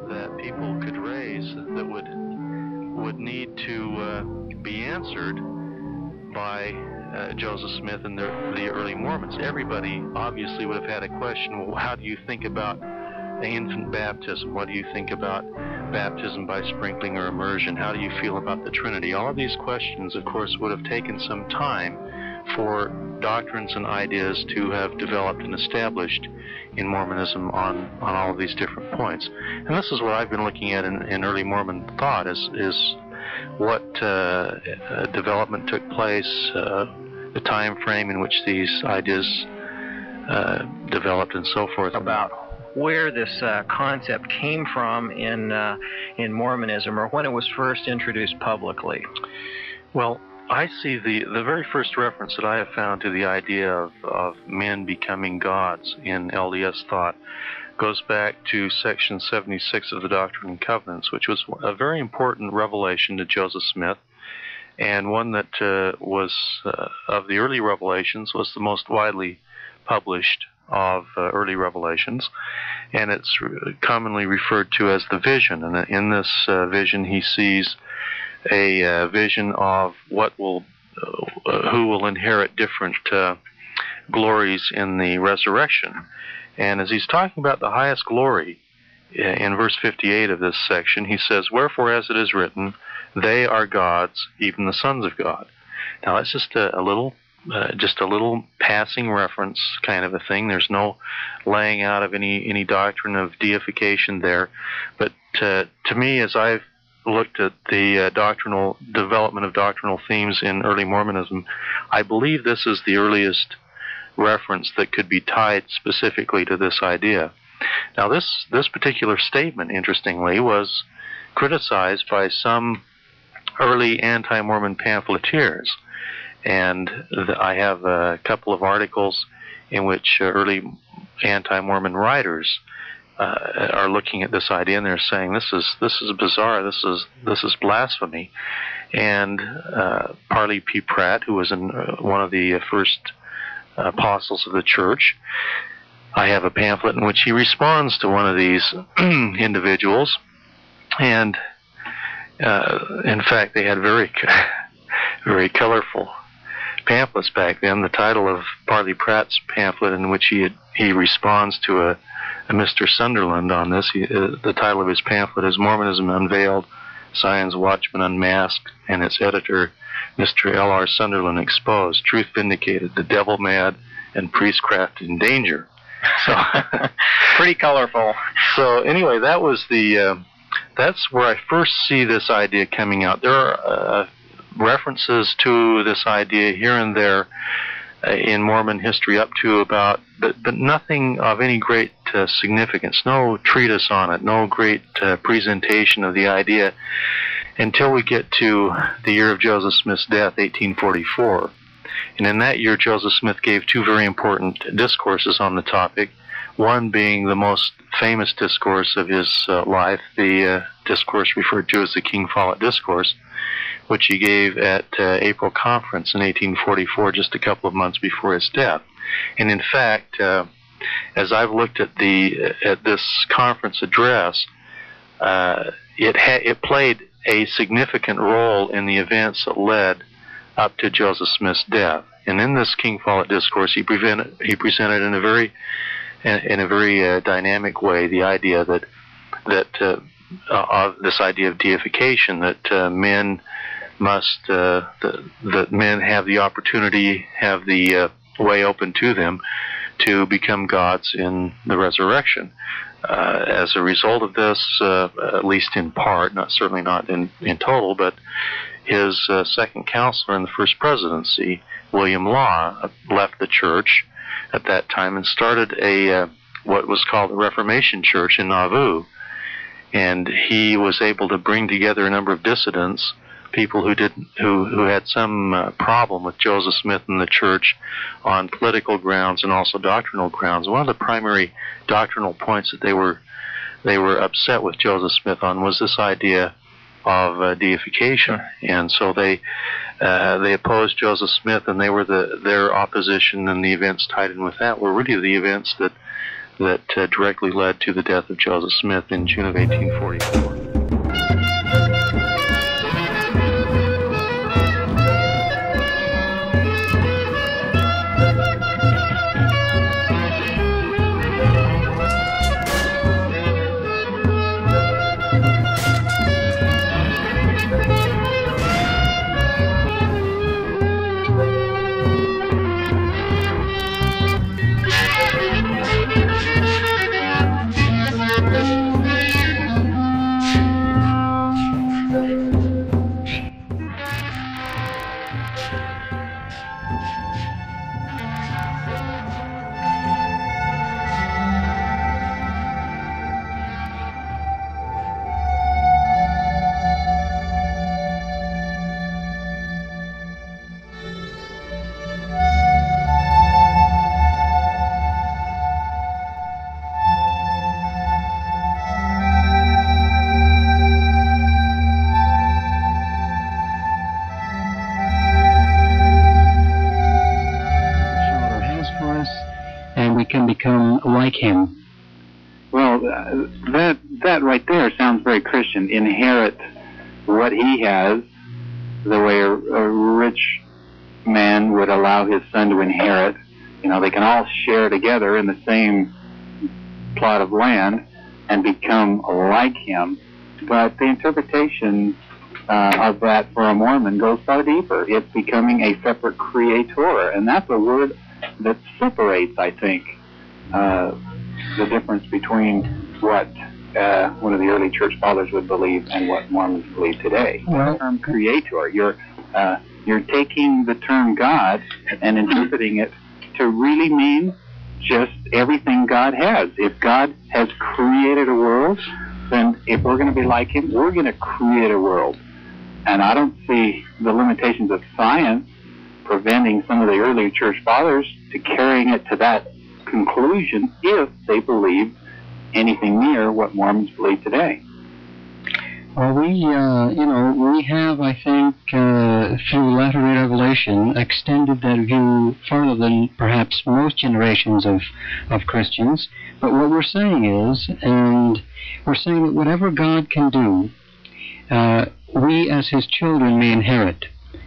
That people could raise that would need to be answered by Joseph Smith and the early Mormons. Everybody obviously would have had a question. Well, how do you think about infant baptism? What do you think about baptism by sprinkling or immersion? How do you feel about the Trinity? All of these questions, of course, would have taken some time for doctrines and ideas to have developed and established in Mormonism on all of these different points. And this is what I've been looking at in early Mormon thought, is what development took place, the time frame in which these ideas developed, and so forth. About where this concept came from in Mormonism, or when it was first introduced publicly. Well, I see the very first reference that I have found to the idea of men becoming gods in LDS thought goes back to section 76 of the Doctrine and Covenants, which was a very important revelation to Joseph Smith, and one that was, of the early revelations, was the most widely published of early revelations, and it's commonly referred to as the vision. And in this vision, he sees a vision of who will inherit different glories in the resurrection. And as he's talking about the highest glory in verse 58 of this section, he says, "Wherefore, as it is written, they are gods, even the sons of God." Now that's just a little passing reference kind of a thing. There's no laying out of any doctrine of deification there. But to me, as I've looked at the doctrinal development of doctrinal themes in early Mormonism, I believe this is the earliest reference that could be tied specifically to this idea. Now, this particular statement, interestingly, was criticized by some early anti-Mormon pamphleteers, and I have a couple of articles in which early anti-Mormon writers are looking at this idea, and they're saying this is bizarre, this is blasphemy. And Parley P. Pratt, who was one of the first apostles of the church, I have a pamphlet in which he responds to one of these individuals, and in fact they had very very colorful pamphlets back then. The title of Parley Pratt's pamphlet, in which he responds to a Mr. Sunderland on this, the title of his pamphlet is "Mormonism Unveiled, Zion's Watchman Unmasked, and its editor, Mr. L.R. Sunderland, Exposed, Truth Vindicated, the Devil Mad, and Priestcraft in Danger." So pretty colorful. So anyway, that was that's where I first see this idea coming out. There are references to this idea here and there in Mormon history up to about, but nothing of any great significance, no treatise on it, no great presentation of the idea, until we get to the year of Joseph Smith's death, 1844. And in that year, Joseph Smith gave two very important discourses on the topic, one being the most famous discourse of his life, the discourse referred to as the King Follett Discourse, which he gave at April Conference in 1844, just a couple of months before his death. And in fact, as I've looked at this conference address, it played a significant role in the events that led up to Joseph Smith's death. And in this King Follett discourse, he presented in a very dynamic way the idea that of this idea of deification, that men must that men have the opportunity, have the way open to them to become gods in the resurrection. As a result of this, at least in part, certainly not in total, but his second counselor in the first presidency, William Law, left the church at that time and started what was called the Reformation Church in Nauvoo. And he was able to bring together a number of dissidents, people who had some problem with Joseph Smith and the church on political grounds and also doctrinal grounds. One of the primary doctrinal points that they were upset with Joseph Smith on was this idea of deification, and so they opposed Joseph Smith, and their opposition and the events tied in with that were really the events that directly led to the death of Joseph Smith in June of 1844. Become like him. Well, that right there sounds very Christian. Inherit what he has, the way a rich man would allow his son to inherit. You know, they can all share together in the same plot of land and become like him. But the interpretation of that for a Mormon goes far deeper. It's becoming a separate creator, and that's a word that separates, I think, the difference between what one of the early church fathers would believe and what Mormons believe today. Well, the term creator, you're taking the term God and interpreting it to really mean just everything God has. If God has created a world, then if we're going to be like him, we're going to create a world. And I don't see the limitations of science preventing some of the early church fathers to carrying it to that conclusion if they believe anything near what Mormons believe today. Well, we have, I think, through latter-day revelation, extended that view further than perhaps most generations of Christians. But what we're saying is, and we're saying that whatever God can do, we as his children may inherit.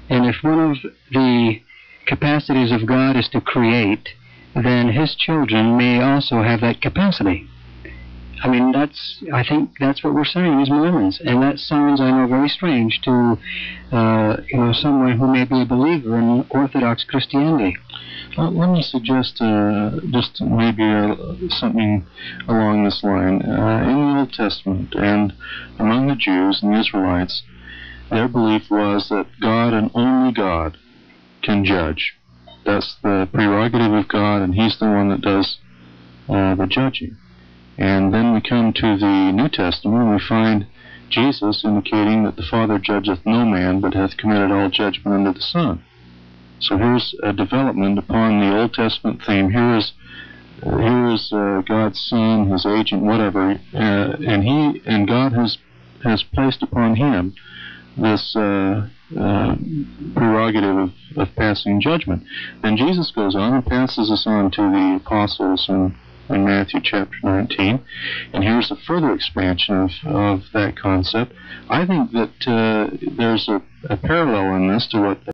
And if one of the capacities of God is to create, then his children may also have that capacity. I mean, I think that's what we're saying as Mormons, and that sounds, I know, very strange to, someone who may be a believer in Orthodox Christianity. Let me suggest just maybe something along this line. In the Old Testament and among the Jews and the Israelites, their belief was that God and only God can judge. That's the prerogative of God, and he's the one that does the judging. And then we come to the New Testament, and we find Jesus indicating that the Father judgeth no man, but hath committed all judgment unto the Son. So here's a development upon the Old Testament theme. Here is God's Son, his agent, whatever, and God has placed upon him this prerogative of passing judgment. Then Jesus goes on and passes us on to the apostles in Matthew chapter 19, and here's a further expansion of that concept. I think that there's a parallel in this to what